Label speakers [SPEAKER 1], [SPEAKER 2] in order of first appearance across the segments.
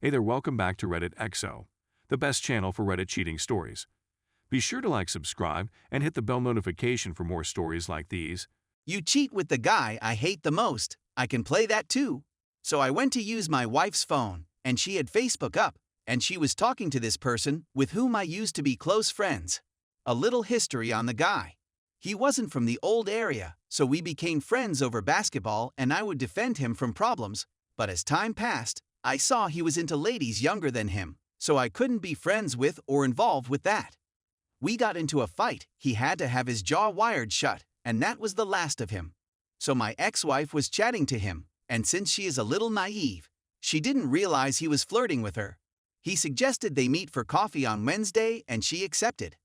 [SPEAKER 1] Hey there, welcome back to Reddit XO, the best channel for Reddit cheating stories. Be sure to like, subscribe, and hit the bell notification for more stories like these.
[SPEAKER 2] You cheat with the guy I hate the most. I can play that too. So I went to use my wife's phone, and she had Facebook up, and she was talking to this person with whom I used to be close friends. A little history on the guy. He wasn't from the old area, so we became friends over basketball and I would defend him from problems, but as time passed, I saw he was into ladies younger than him, so I couldn't be friends with or involved with that. We got into a fight, he had to have his jaw wired shut, and that was the last of him. So my ex-wife was chatting to him, and since she is a little naive, she didn't realize he was flirting with her. He suggested they meet for coffee on Wednesday and she accepted.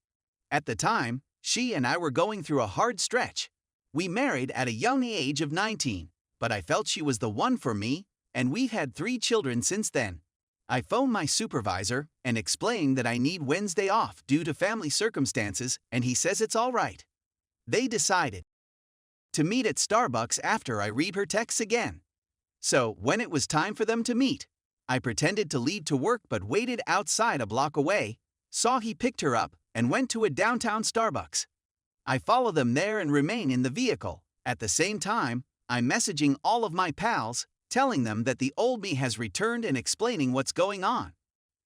[SPEAKER 2] At the time, she and I were going through a hard stretch. We married at a young age of 19, but I felt she was the one for me, and we've had 3 children since then. I phoned my supervisor and explained that I need Wednesday off due to family circumstances, and he says it's all right. They decided to meet at Starbucks after I read her texts again. So, when it was time for them to meet, I pretended to leave to work but waited outside a block away, saw he picked her up, and went to a downtown Starbucks. I follow them there and remain in the vehicle. At the same time, I'm messaging all of my pals, telling them that the old me has returned and explaining what's going on.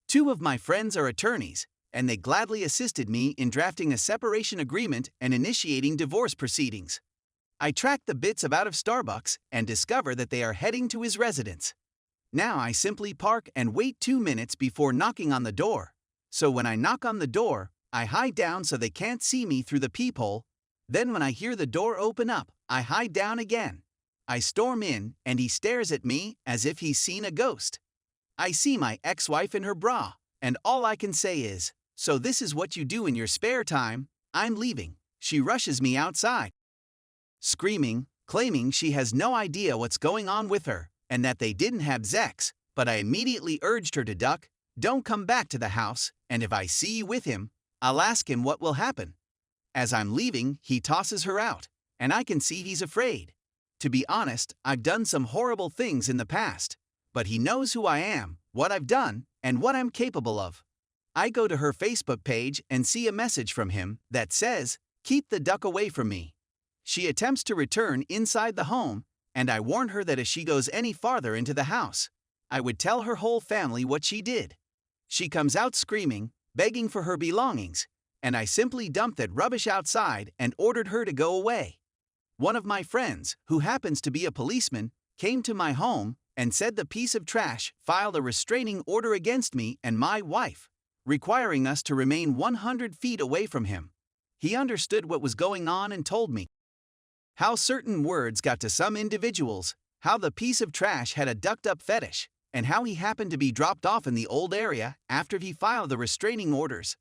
[SPEAKER 2] 2 of my friends are attorneys, and they gladly assisted me in drafting a separation agreement and initiating divorce proceedings. I track the bits out of Starbucks and discover that they are heading to his residence. Now I simply park and wait 2 minutes before knocking on the door. So when I knock on the door, I hide down so they can't see me through the peephole. Then when I hear the door open up, I hide down again. I storm in, and he stares at me as if he's seen a ghost. I see my ex-wife in her bra, and all I can say is, "So this is what you do in your spare time?" I'm leaving. She rushes me outside, screaming, claiming she has no idea what's going on with her, and that they didn't have sex, but I immediately urged her to duck, don't come back to the house, and if I see you with him, I'll ask him what will happen. As I'm leaving, he tosses her out, and I can see he's afraid. To be honest, I've done some horrible things in the past, but he knows who I am, what I've done, and what I'm capable of. I go to her Facebook page and see a message from him that says, "Keep the duck away from me." She attempts to return inside the home, and I warn her that if she goes any farther into the house, I would tell her whole family what she did. She comes out screaming, begging for her belongings, and I simply dumped that rubbish outside and ordered her to go away. One of my friends, who happens to be a policeman, came to my home and said the piece of trash filed a restraining order against me and my wife, requiring us to remain 100 feet away from him. He understood what was going on and told me how certain words got to some individuals, how the piece of trash had a ducked-up fetish, and how he happened to be dropped off in the old area after he filed the restraining orders.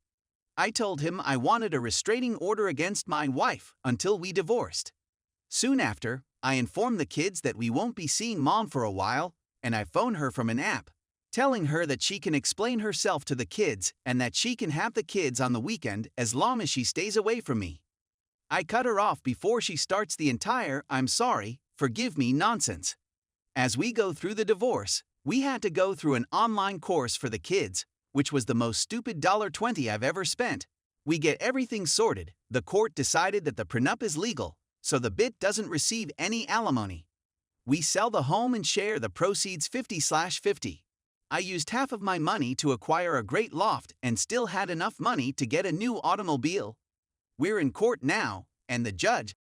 [SPEAKER 2] I told him I wanted a restraining order against my wife until we divorced. Soon after, I informed the kids that we won't be seeing mom for a while, and I phoned her from an app, telling her that she can explain herself to the kids and that she can have the kids on the weekend as long as she stays away from me. I cut her off before she starts the entire "I'm sorry, forgive me" nonsense. As we go through the divorce, we had to go through an online course for the kids, which was the most stupid $20 I've ever spent. We get everything sorted, the court decided that the prenup is legal, so the bit doesn't receive any alimony. We sell the home and share the proceeds 50/50. I used half of my money to acquire a great loft and still had enough money to get a new automobile. We're in court now, and the judge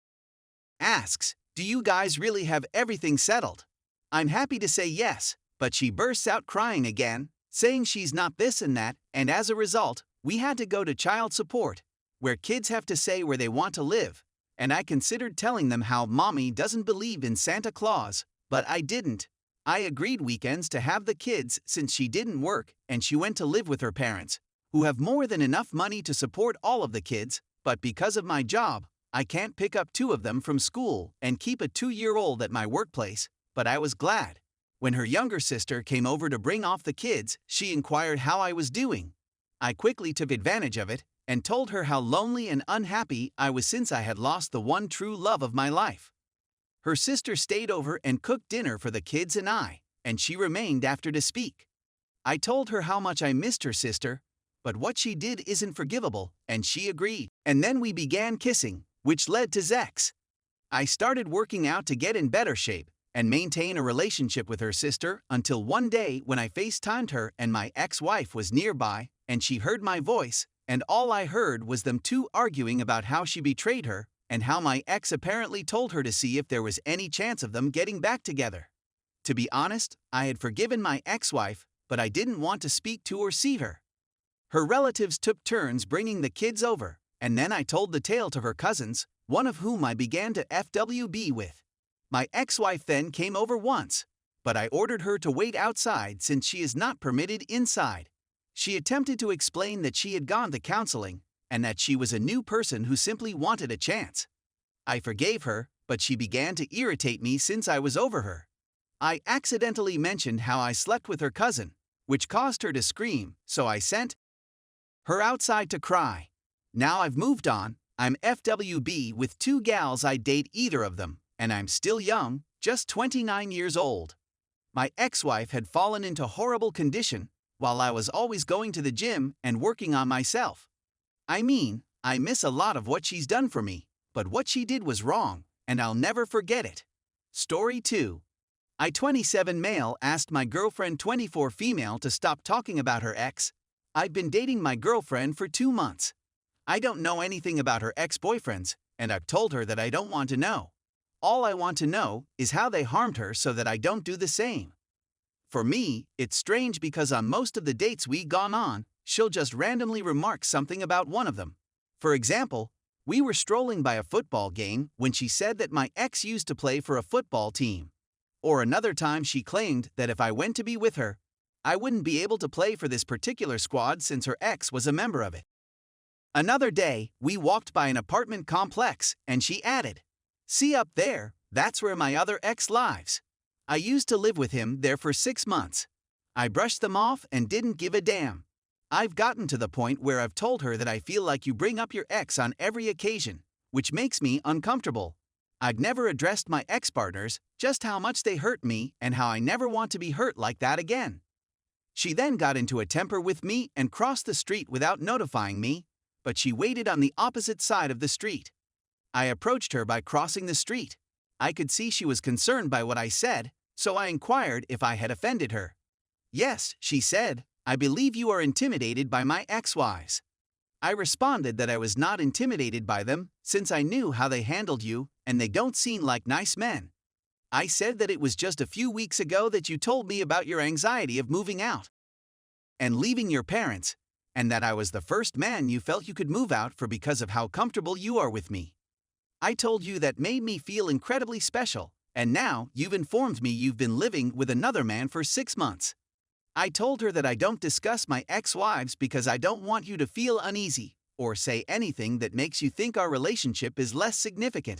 [SPEAKER 2] asks, "Do you guys really have everything settled?" I'm happy to say yes, but she bursts out crying again, saying she's not this and that, and as a result, we had to go to child support, where kids have to say where they want to live. And I considered telling them how mommy doesn't believe in Santa Claus, but I didn't. I agreed weekends to have the kids since she didn't work and she went to live with her parents, who have more than enough money to support all of the kids, but because of my job, I can't pick up 2 of them from school and keep a 2-year-old at my workplace, but I was glad. When her younger sister came over to bring off the kids, she inquired how I was doing. I quickly took advantage of it and told her how lonely and unhappy I was since I had lost the one true love of my life. Her sister stayed over and cooked dinner for the kids and I, and she remained after to speak. I told her how much I missed her sister, but what she did isn't forgivable, and she agreed. And then we began kissing, which led to sex. I started working out to get in better shape and maintain a relationship with her sister until one day when I FaceTimed her and my ex-wife was nearby, and she heard my voice, and all I heard was them two arguing about how she betrayed her and how my ex apparently told her to see if there was any chance of them getting back together. To be honest, I had forgiven my ex-wife, but I didn't want to speak to or see her. Her relatives took turns bringing the kids over, and then I told the tale to her cousins, one of whom I began to FWB with. My ex-wife then came over once, but I ordered her to wait outside since she is not permitted inside. She attempted to explain that she had gone to counseling and that she was a new person who simply wanted a chance. I forgave her, but she began to irritate me since I was over her. I accidentally mentioned how I slept with her cousin, which caused her to scream, so I sent her outside to cry. Now I've moved on, I'm FWB with two gals. I date either of them, and I'm still young, just 29 years old. My ex-wife had fallen into horrible condition while I was always going to the gym and working on myself. I mean, I miss a lot of what she's done for me, but what she did was wrong, and I'll never forget it. Story 2. I 27 male asked my girlfriend 24 female to stop talking about her ex. I've been dating my girlfriend for 2 months. I don't know anything about her ex-boyfriends, and I've told her that I don't want to know. All I want to know is how they harmed her so that I don't do the same. For me, it's strange because on most of the dates we've gone on, she'll just randomly remark something about one of them. For example, we were strolling by a football game when she said that my ex used to play for a football team. Or another time she claimed that if I went to be with her, I wouldn't be able to play for this particular squad since her ex was a member of it. Another day, we walked by an apartment complex and she added, "See up there, that's where my other ex lives. I used to live with him there for 6 months. I brushed them off and didn't give a damn. I've gotten to the point where I've told her that I feel like you bring up your ex on every occasion, which makes me uncomfortable. I've never addressed my ex-partners, just how much they hurt me and how I never want to be hurt like that again." She then got into a temper with me and crossed the street without notifying me, but she waited on the opposite side of the street. I approached her by crossing the street. I could see she was concerned by what I said, so I inquired if I had offended her. "Yes," she said, "I believe you are intimidated by my ex-wives." I responded that I was not intimidated by them since I knew how they handled you and they don't seem like nice men. I said that it was just a few weeks ago that you told me about your anxiety of moving out and leaving your parents, and that I was the first man you felt you could move out for because of how comfortable you are with me. I told you that made me feel incredibly special, and now you've informed me you've been living with another man for 6 months. I told her that I don't discuss my ex-wives because I don't want you to feel uneasy or say anything that makes you think our relationship is less significant.